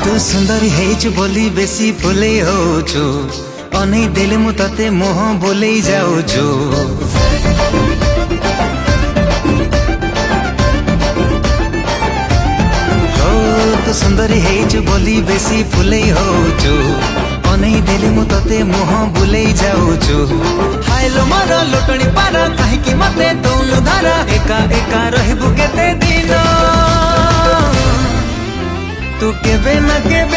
तू सुंदरी हेचु बोली बेसी फुले होचु अनै देले मु तते मोह बोले जाऊछु हो तू सुंदरी हेचु बोली बेसी फुले होचु अनै देले मु तते मोह बोले जाऊछु हायलो मारा लोटणी पारा काहे कि मते दोनु धारा एका एका रहबु केते दिन तू केबे ना केबे